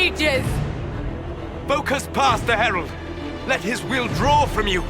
mages! Focus past the Herald. Let his will draw from you.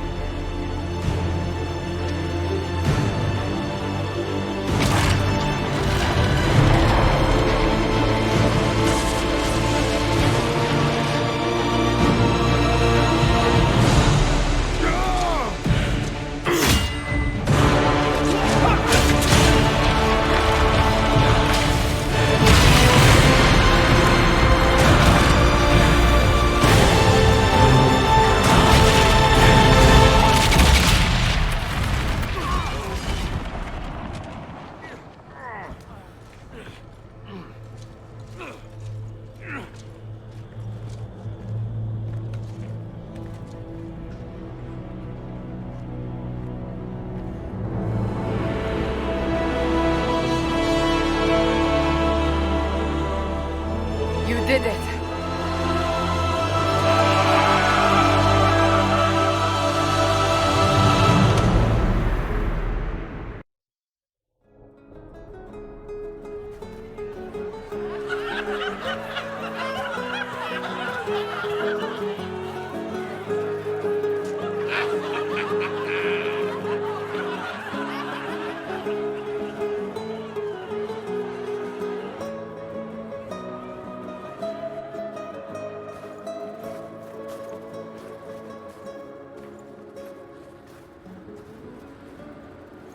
You did it.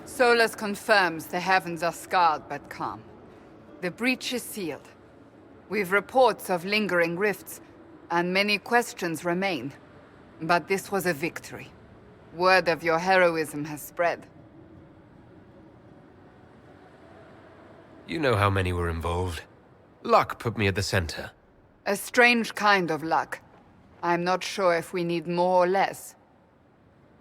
Solus confirms the heavens are scarred but calm. The breach is sealed. We've reports of lingering rifts, and many questions remain. But this was a victory. Word of your heroism has spread. You know how many were involved. Luck put me at the center. A strange kind of luck. I'm not sure if we need more or less.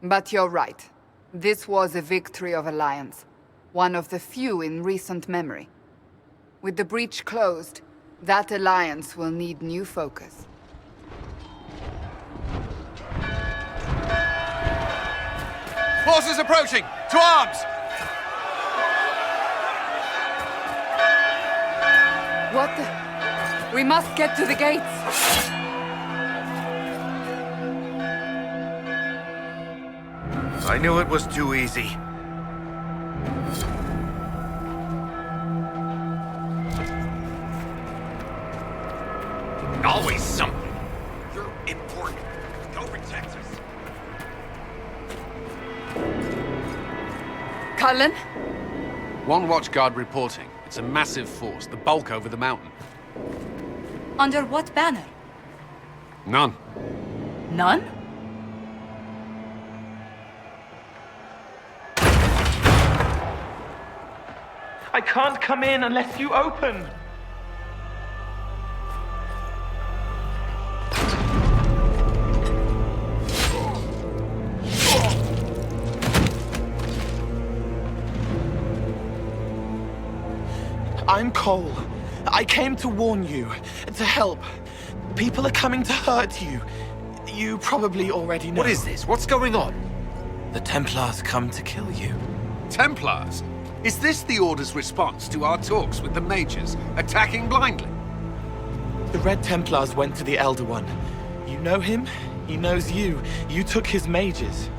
But you're right. This was a victory of Alliance. One of the few in recent memory. With the breach closed, that alliance will need new focus. Forces approaching! To arms! What the... We must get to the gates! I knew it was too easy. Always something. You're important. Go protect us. Cullen? One watchguard reporting. It's a massive force, the bulk over the mountain. Under what banner? None. None? I can't come in unless you open. I'm Cole. I came to warn you, to help. People are coming to hurt you. You probably already know. What is this? What's going on? The Templars come to kill you. Templars? Is this the Order's response to our talks with the mages, attacking blindly? The Red Templars went to the Elder One. You know him? He knows you. You took his mages.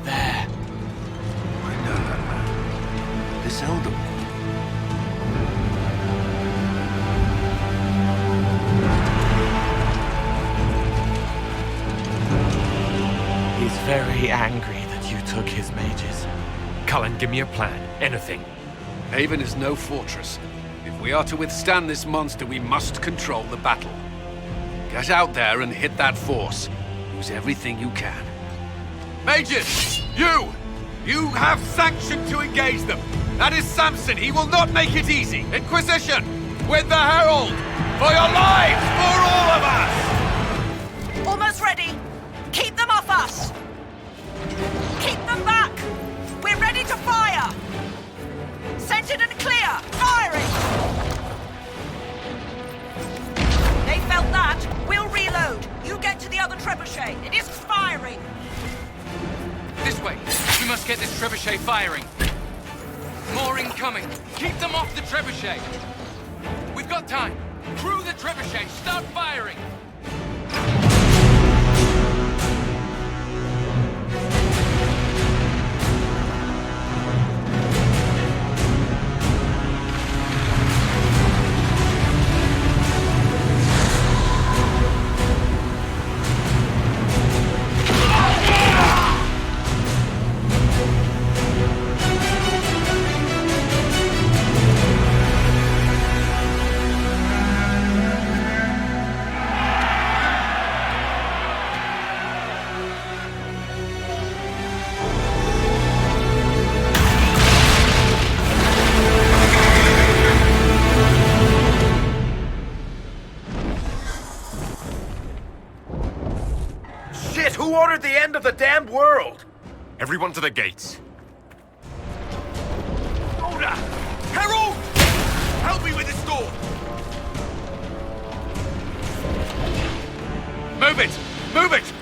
There. I know that man. This Elder One. He's very angry that you took his mages. Cullen, give me a plan. Anything. Haven is no fortress. If we are to withstand this monster, we must control the battle. Get out there and hit that force. Use everything you can. Mages! You! You have sanction to engage them! That is Samson! He will not make it easy! Inquisition! With the Herald! For your lives! For all of us! Almost ready. Keep them off us. Keep them back. We're ready to fire. Centered and clear. Firing. They felt that. We'll reload. You get to the other trebuchet. It is firing. This way. We must get this trebuchet firing. More incoming. Keep them off the trebuchet. We've got time. Through the trebuchet, start firing! Shit! Who ordered the end of the damned world? Everyone to the gates. Order! Herald! Help me with this door! Move it! Move it!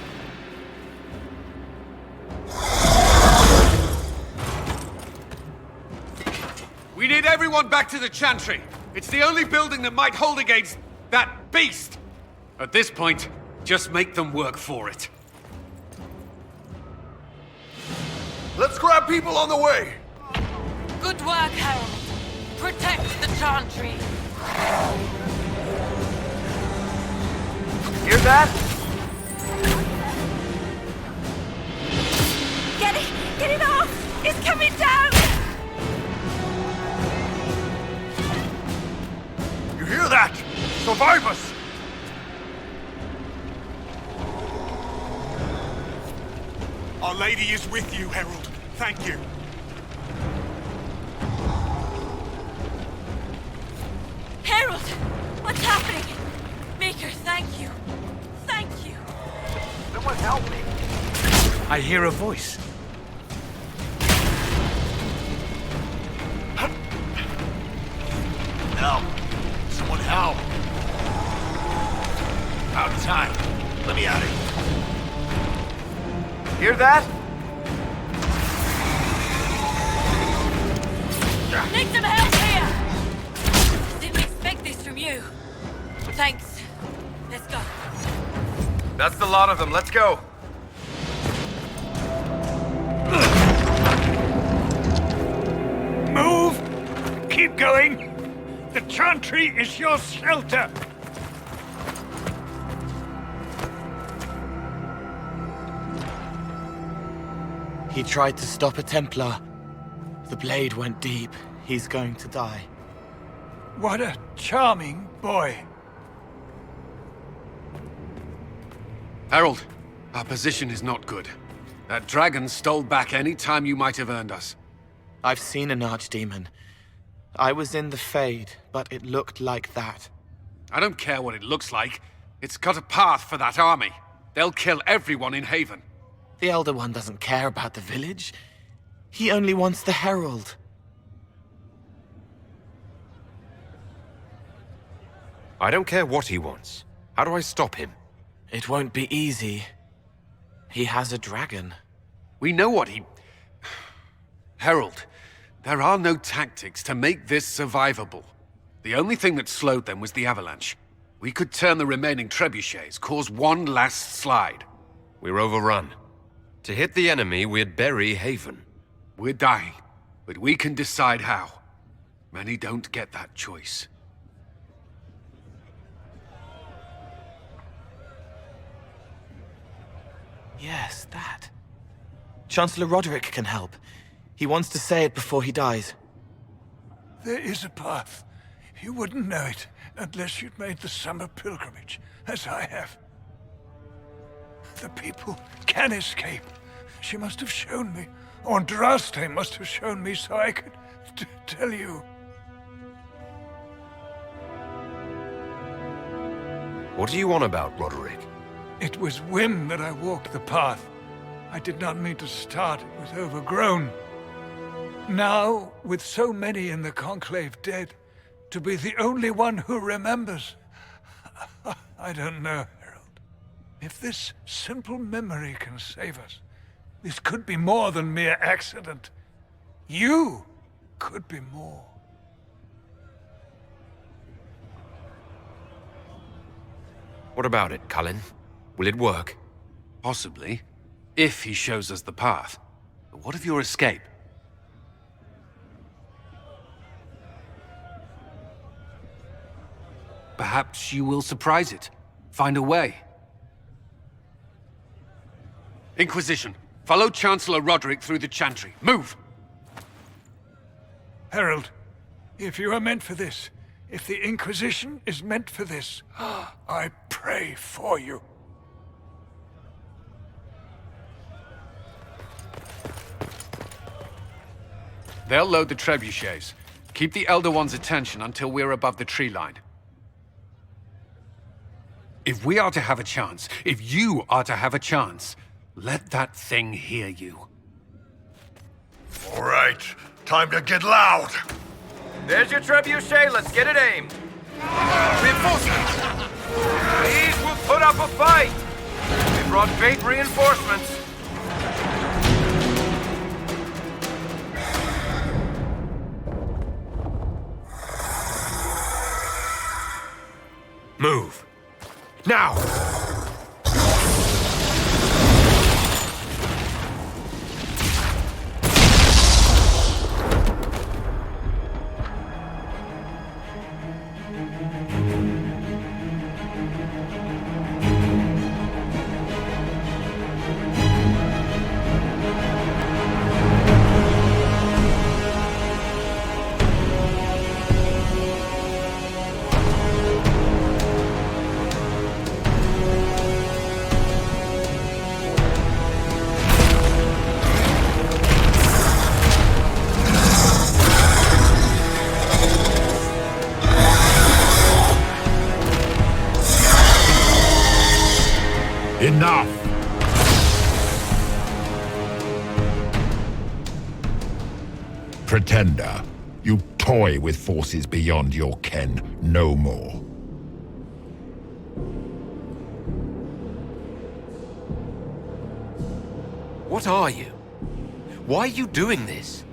We need everyone back to the Chantry. It's the only building that might hold against that beast. At this point, just make them work for it. Let's grab people on the way! Good work, Harold. Protect the Chantry. Hear that? Get it off! It's coming down! You hear that? Survive us! Our Lady is with you, Herald. Thank you. Harold! What's happening? Maker, thank you. Thank you. Someone help me. I hear a voice. Help! Someone help! Out of time. Let me out of here. Hear that? Need some help here! Didn't expect this from you. Thanks. Let's go. That's the lot of them. Let's go. Move! Keep going! The Chantry is your shelter! He tried to stop a Templar. The blade went deep. He's going to die. What a charming boy. Harold, our position is not good. That dragon stole back any time you might have earned us. I've seen an archdemon. I was in the Fade, but it looked like that. I don't care what it looks like. It's got a path for that army. They'll kill everyone in Haven. The Elder One doesn't care about the village. He only wants the Herald. I don't care what he wants. How do I stop him? It won't be easy. He has a dragon. We know what he... Herald, there are no tactics to make this survivable. The only thing that slowed them was the avalanche. We could turn the remaining trebuchets, cause one last slide. We're overrun. To hit the enemy, we'd bury Haven. We're dying, but we can decide how. Many don't get that choice. Yes, that. Chancellor Roderick can help. He wants to say it before he dies. There is a path. You wouldn't know it unless you'd made the summer pilgrimage, as I have. The people can escape. She must have shown me. Or Andraste must have shown me so I could tell you. What are you on about, Roderick? It was whim that I walked the path. I did not mean to start. It was overgrown. Now, with so many in the Conclave dead, to be the only one who remembers... I don't know, Herald. If this simple memory can save us, this could be more than mere accident. You could be more. What about it, Cullen? Will it work? Possibly. If he shows us the path. But what of your escape? Perhaps you will surprise it. Find a way. Inquisition, follow Chancellor Roderick through the Chantry. Move! Herald, if you are meant for this, if the Inquisition is meant for this, I pray for you. They'll load the trebuchets. Keep the Elder One's attention until we're above the tree line. If we are to have a chance, if you are to have a chance, let that thing hear you. All right, time to get loud. There's your trebuchet. Let's get it aimed. Reinforcements! These will put up a fight. We brought bait reinforcements. Move. Now! Enough! Pretender, you toy with forces beyond your ken no more. What are you? Why are you doing this?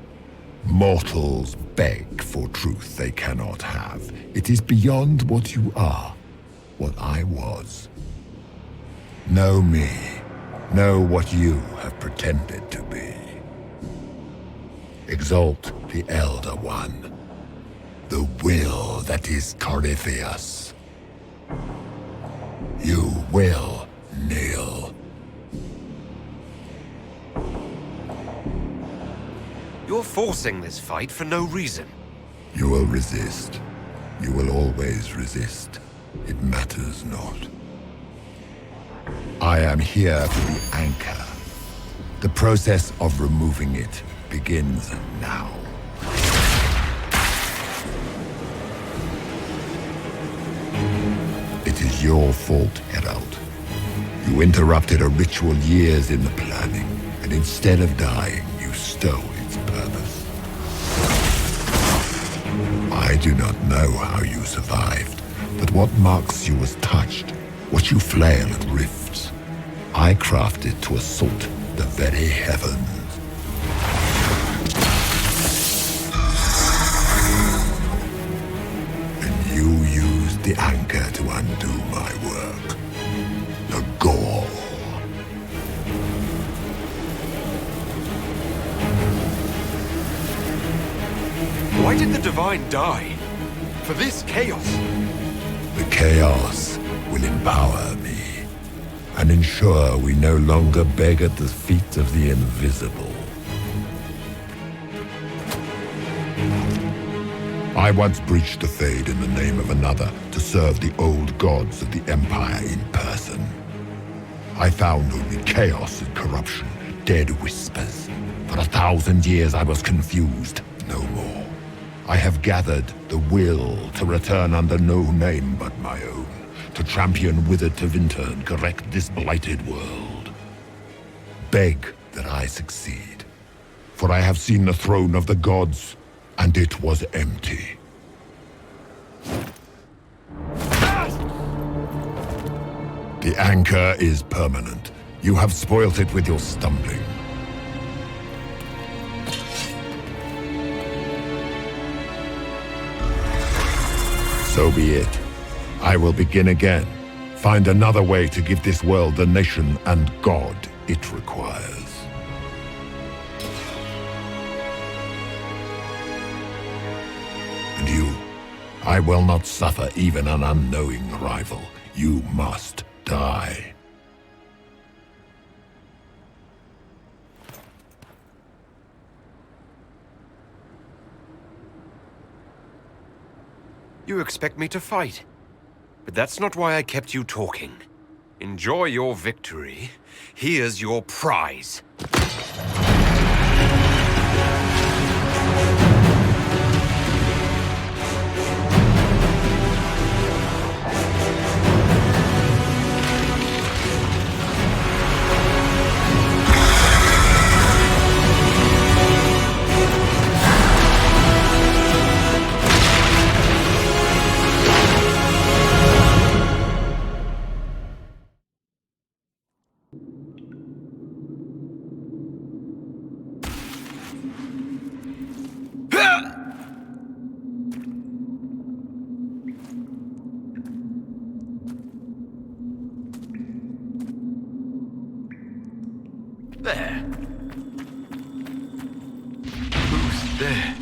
Mortals beg for truth they cannot have. It is beyond what you are, what I was. Know me. Know what you have pretended to be. Exalt the Elder One. The will that is Corypheus. You will kneel. You're forcing this fight for no reason. You will resist. You will always resist. It matters not. I am here for the anchor. The process of removing it begins now. It is your fault, Herald. You interrupted a ritual years in the planning, and instead of dying, you stole its purpose. I do not know how you survived, but what marks you as touched, what you flail at rifts, I crafted to assault the very heavens. And you used the anchor to undo my work. The gall. Why did the Divine die? For this chaos? The chaos will empower me and ensure we no longer beg at the feet of the invisible. I once breached the Fade in the name of another to serve the old gods of the Empire in person. I found only chaos and corruption, dead whispers. For 1,000 years I was confused, no more. I have gathered the will to return under no name but my own, to champion Wither to Winter and correct this blighted world. Beg that I succeed, for I have seen the throne of the gods, and it was empty. The anchor is permanent. You have spoilt it with your stumbling. So be it. I will begin again, find another way to give this world the nation and God it requires. And you, I will not suffer even an unknowing rival. You must die. You expect me to fight? But that's not why I kept you talking. Enjoy your victory. Here's your prize. There. Who's there?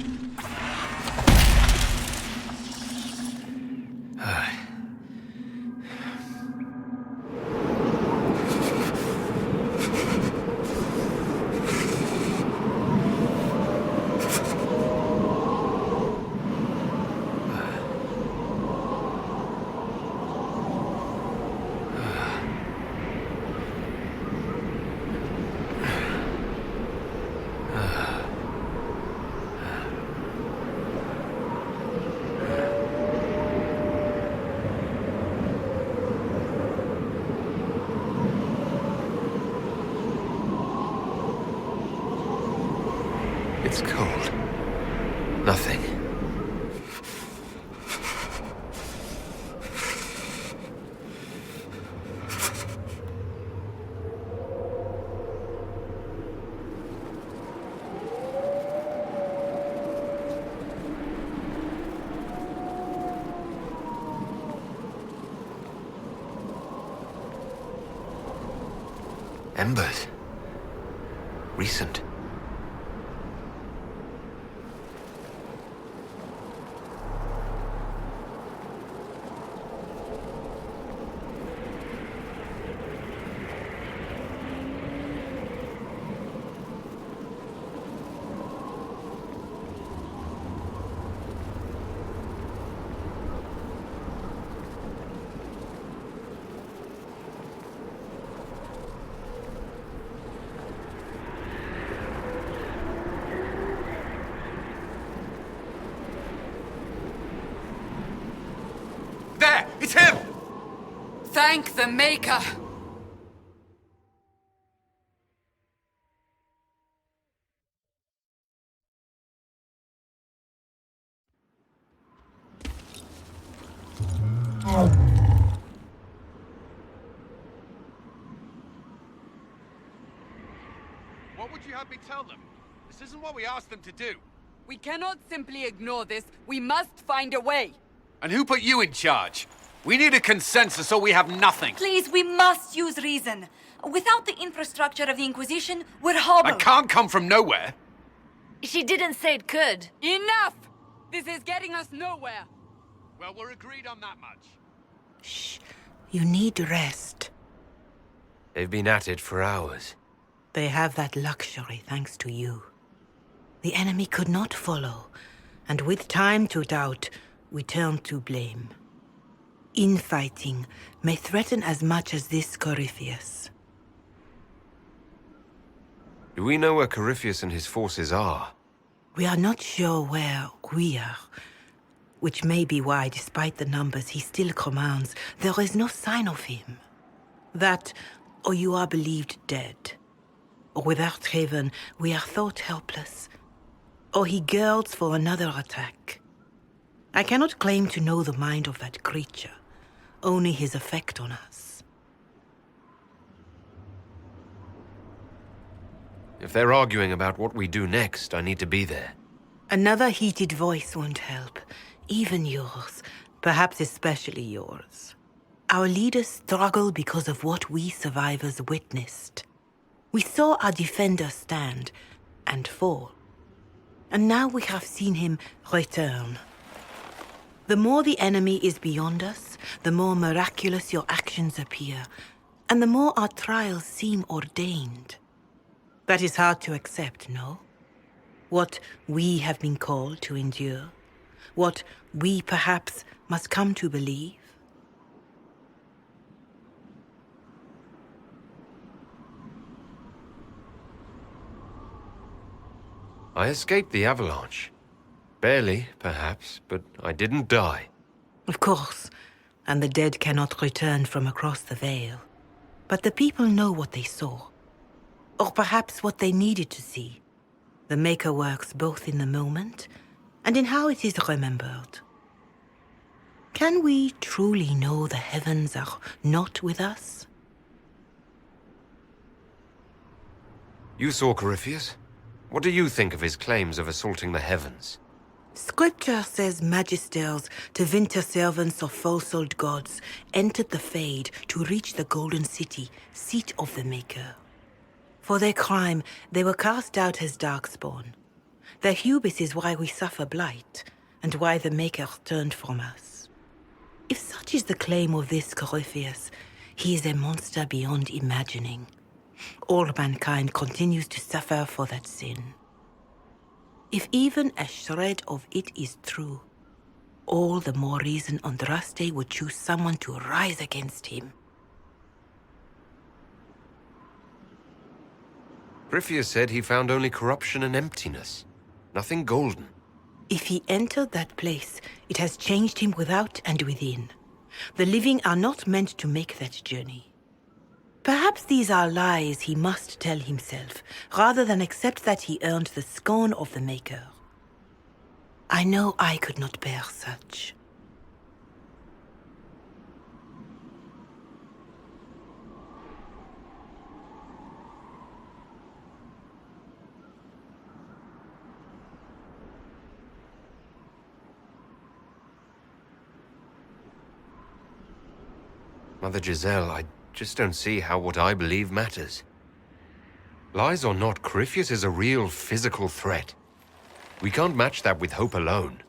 It's cold. Nothing. Embers. Recent. There! It's him! Thank the Maker! What would you have me tell them? This isn't what we asked them to do. We cannot simply ignore this. We must find a way. And who put you in charge? We need a consensus or we have nothing. Please, we must use reason. Without the infrastructure of the Inquisition, we're hobbled. I can't come from nowhere. She didn't say it could. Enough! This is getting us nowhere. Well, we're agreed on that much. Shh. You need rest. They've been at it for hours. They have that luxury thanks to you. The enemy could not follow, and with time to doubt, we turn to blame. Infighting may threaten as much as this Corypheus. Do we know where Corypheus and his forces are? We are not sure where we are, which may be why, despite the numbers he still commands, there is no sign of him. That, or you are believed dead. Or without Evren, we are thought helpless. Or he girds for another attack. I cannot claim to know the mind of that creature, only his effect on us. If they're arguing about what we do next, I need to be there. Another heated voice won't help. Even yours. Perhaps especially yours. Our leaders struggle because of what we survivors witnessed. We saw our defender stand and fall. And now we have seen him return. The more the enemy is beyond us, the more miraculous your actions appear, and the more our trials seem ordained. That is hard to accept, no? What we have been called to endure, what we perhaps must come to believe. I escaped the avalanche. Barely, perhaps, but I didn't die. Of course, and the dead cannot return from across the veil. But the people know what they saw. Or perhaps what they needed to see. The Maker works both in the moment and in how it is remembered. Can we truly know the heavens are not with us? You saw Corypheus? What do you think of his claims of assaulting the heavens? Scripture says magisters, to winter servants of false-souled gods, entered the Fade to reach the Golden City, seat of the Maker. For their crime, they were cast out as darkspawn. Their hubris is why we suffer blight, and why the Maker turned from us. If such is the claim of this Corypheus, he is a monster beyond imagining. All mankind continues to suffer for that sin. If even a shred of it is true, all the more reason Andraste would choose someone to rise against him. Corypheus said he found only corruption and emptiness. Nothing golden. If he entered that place, it has changed him without and within. The living are not meant to make that journey. Perhaps these are lies he must tell himself, rather than accept that he earned the scorn of the Maker. I know I could not bear such. Mother Giselle, I just don't see how what I believe matters. Lies or not, Corypheus is a real physical threat. We can't match that with hope alone.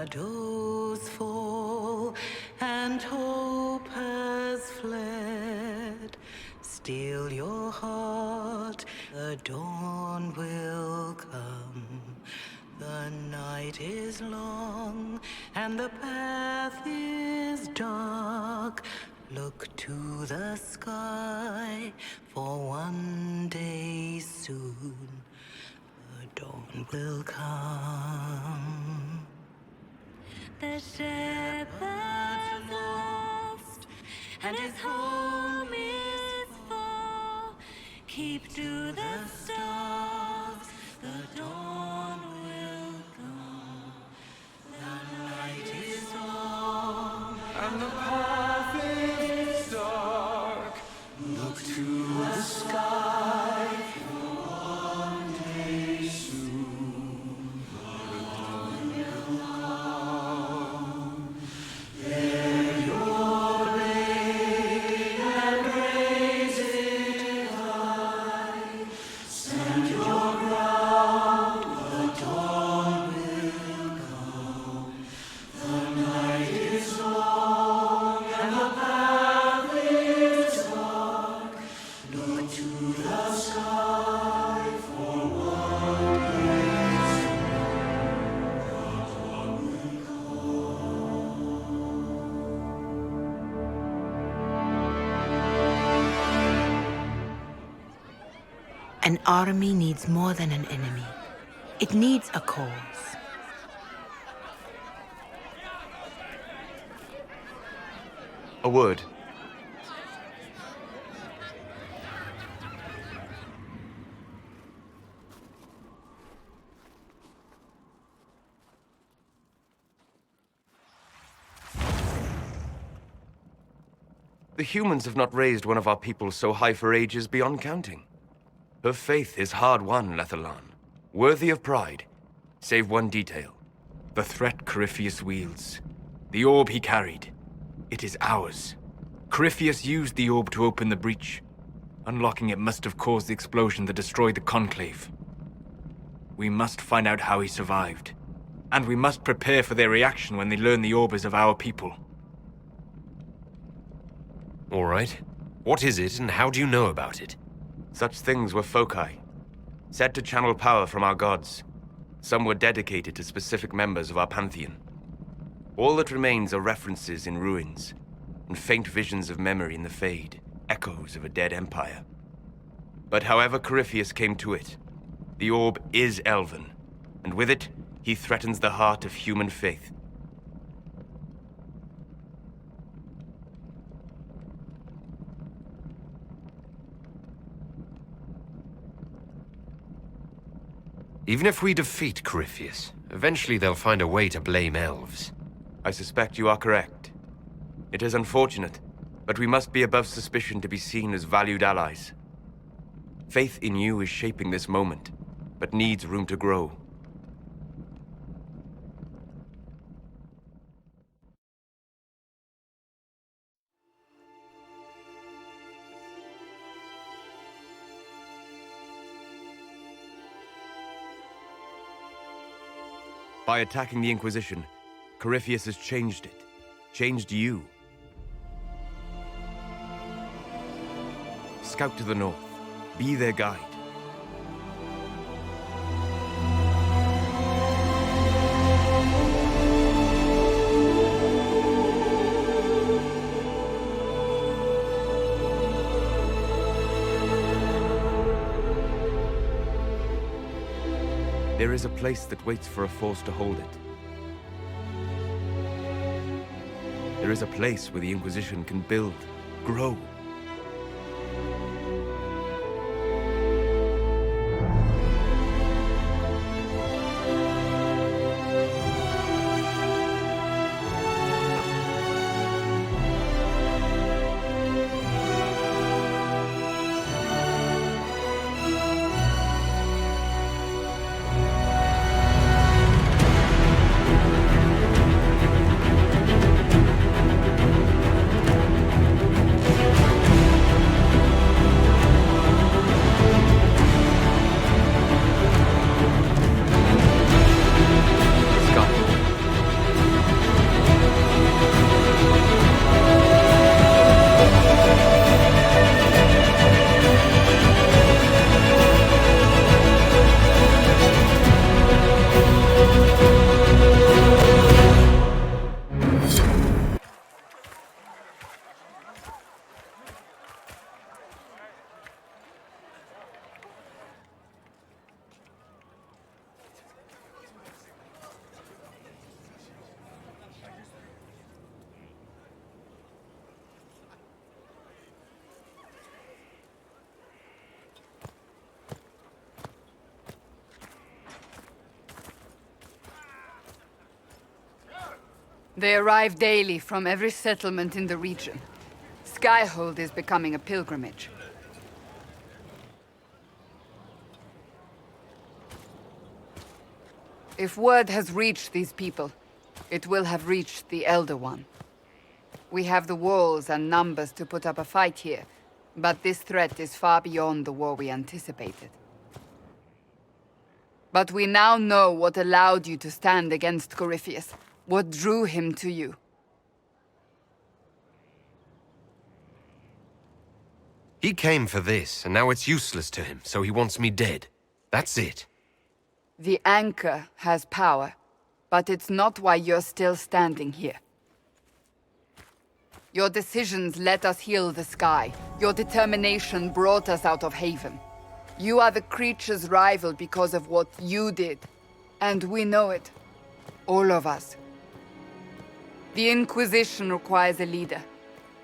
Shadows fall and hope has fled. Still your heart, the dawn will come. The night is long and the path is dark. Look to the sky, for one day soon the dawn will come. The shepherd's lost, and his home is far. Keep to the stars, the dawn will come. The night is long, and the path is dark. Look to the sky, for one day soon the dawn will come. Bear your blade and raise it high. Stand your ground, the dawn will come. The night is long and the path is dark. Look to the sky, for one day soon the dawn will come. An army needs more than an enemy. It needs a cause. A word. The humans have not raised one of our people so high for ages beyond counting. Her faith is hard-won, Lethalan. Worthy of pride. Save one detail. The threat Corypheus wields. The orb he carried. It is ours. Corypheus used the orb to open the breach. Unlocking it must have caused the explosion that destroyed the Conclave. We must find out how he survived. And we must prepare for their reaction when they learn the orb is of our people. All right. What is it, and how do you know about it? Such things were foci. Said to channel power from our gods. Some were dedicated to specific members of our pantheon. All that remains are references in ruins, and faint visions of memory in the Fade, echoes of a dead empire. But however Corypheus came to it, the orb is elven, and with it, he threatens the heart of human faith. Even if we defeat Corypheus, eventually they'll find a way to blame elves. I suspect you are correct. It is unfortunate, but we must be above suspicion to be seen as valued allies. Faith in you is shaping this moment, but needs room to grow. By attacking the Inquisition, Corypheus has changed it. Changed you. Scout to the north. Be their guide. There is a place that waits for a force to hold it. There is a place where the Inquisition can build, grow. They arrive daily from every settlement in the region. Skyhold is becoming a pilgrimage. If word has reached these people, it will have reached the Elder One. We have the walls and numbers to put up a fight here, but this threat is far beyond the war we anticipated. But we now know what allowed you to stand against Corypheus. What drew him to you? He came for this, and now it's useless to him, so he wants me dead. That's it. The Anchor has power, but it's not why you're still standing here. Your decisions let us heal the sky. Your determination brought us out of Haven. You are the creature's rival because of what you did. And we know it. All of us. The Inquisition requires a leader.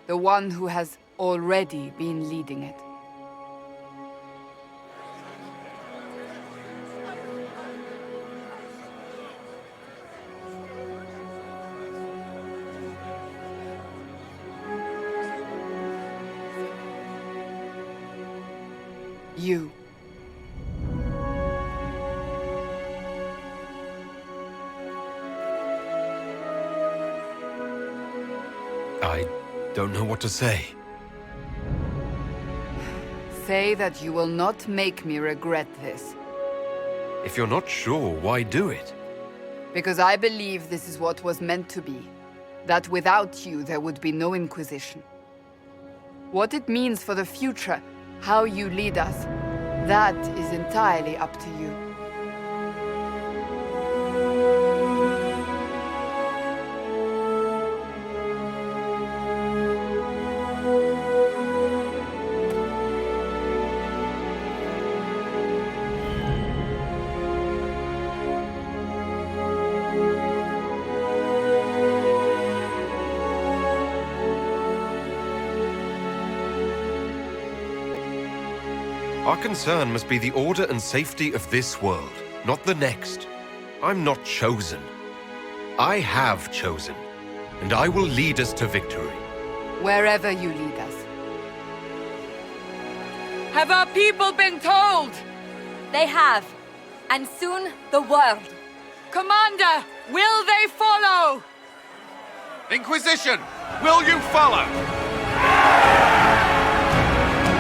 The one who has already been leading it. You. I don't know what to say. Say that you will not make me regret this. If you're not sure, why do it? Because I believe this is what was meant to be. That without you, there would be no Inquisition. What it means for the future, how you lead us, that is entirely up to you. Our concern must be the order and safety of this world, not the next. I'm not chosen. I have chosen, and I will lead us to victory. Wherever you lead us. Have our people been told? They have. And soon, the world. Commander, will they follow? Inquisition, will you follow?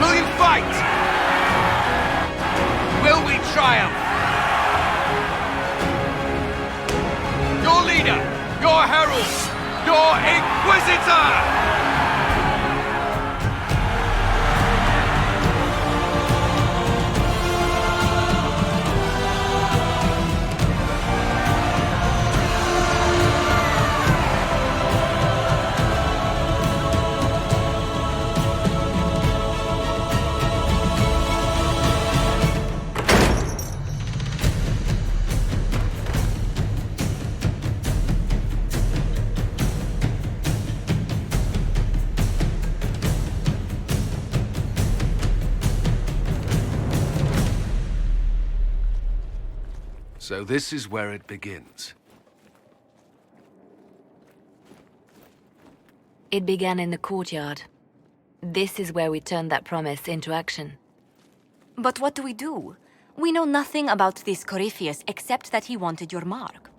Will you fight? Will we triumph? Your leader, your herald, your Inquisitor! So this is where it begins. It began in the courtyard. This is where we turned that promise into action. But what do we do? We know nothing about this Corypheus except that he wanted your mark.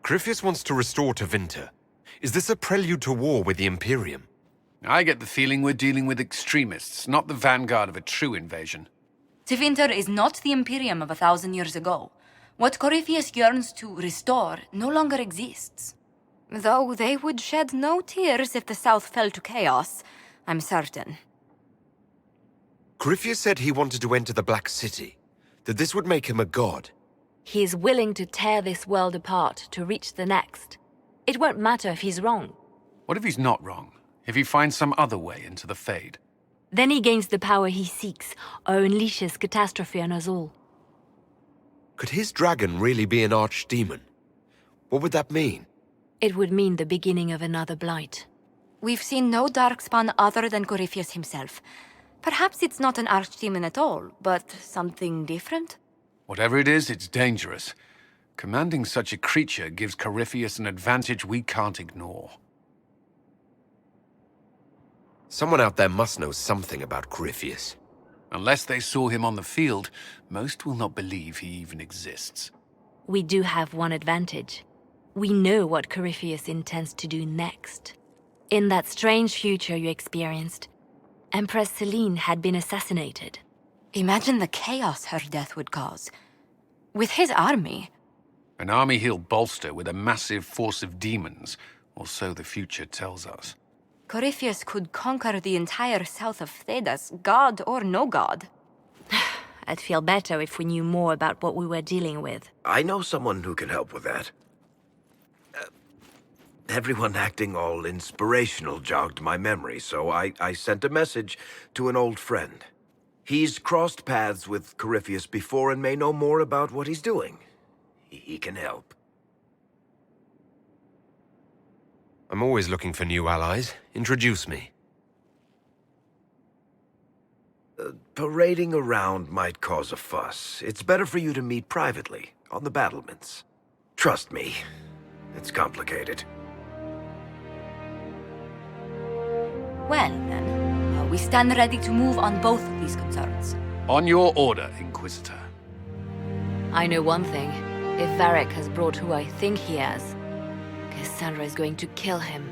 Corypheus wants to restore Tevinter. Is this a prelude to war with the Imperium? I get the feeling we're dealing with extremists, not the vanguard of a true invasion. Tevinter is not the Imperium of 1,000 years ago. What Corypheus yearns to restore no longer exists. Though they would shed no tears if the South fell to chaos, I'm certain. Corypheus said he wanted to enter the Black City, that this would make him a god. He is willing to tear this world apart to reach the next. It won't matter if he's wrong. What if he's not wrong? If he finds some other way into the Fade? Then he gains the power he seeks, or unleashes catastrophe on us all. Could his dragon really be an archdemon? What would that mean? It would mean the beginning of another blight. We've seen no darkspawn other than Corypheus himself. Perhaps it's not an archdemon at all, but something different? Whatever it is, it's dangerous. Commanding such a creature gives Corypheus an advantage we can't ignore. Someone out there must know something about Corypheus. Unless they saw him on the field, most will not believe he even exists. We do have one advantage. We know what Corypheus intends to do next. In that strange future you experienced, Empress Selene had been assassinated. Imagine the chaos her death would cause. With his army. An army he'll bolster with a massive force of demons, or so the future tells us. Corypheus could conquer the entire south of Thedas, god or no god. I'd feel better if we knew more about what we were dealing with. I know someone who can help with that. Everyone acting all inspirational jogged my memory, so I sent a message to an old friend. He's crossed paths with Corypheus before and may know more about what he's doing. He can help. I'm always looking for new allies. Introduce me. Parading around might cause a fuss. It's better for you to meet privately, on the battlements. Trust me, it's complicated. Well, then, we stand ready to move on both of these concerns. On your order, Inquisitor. I know one thing. If Varric has brought who I think he has, Cassandra is going to kill him.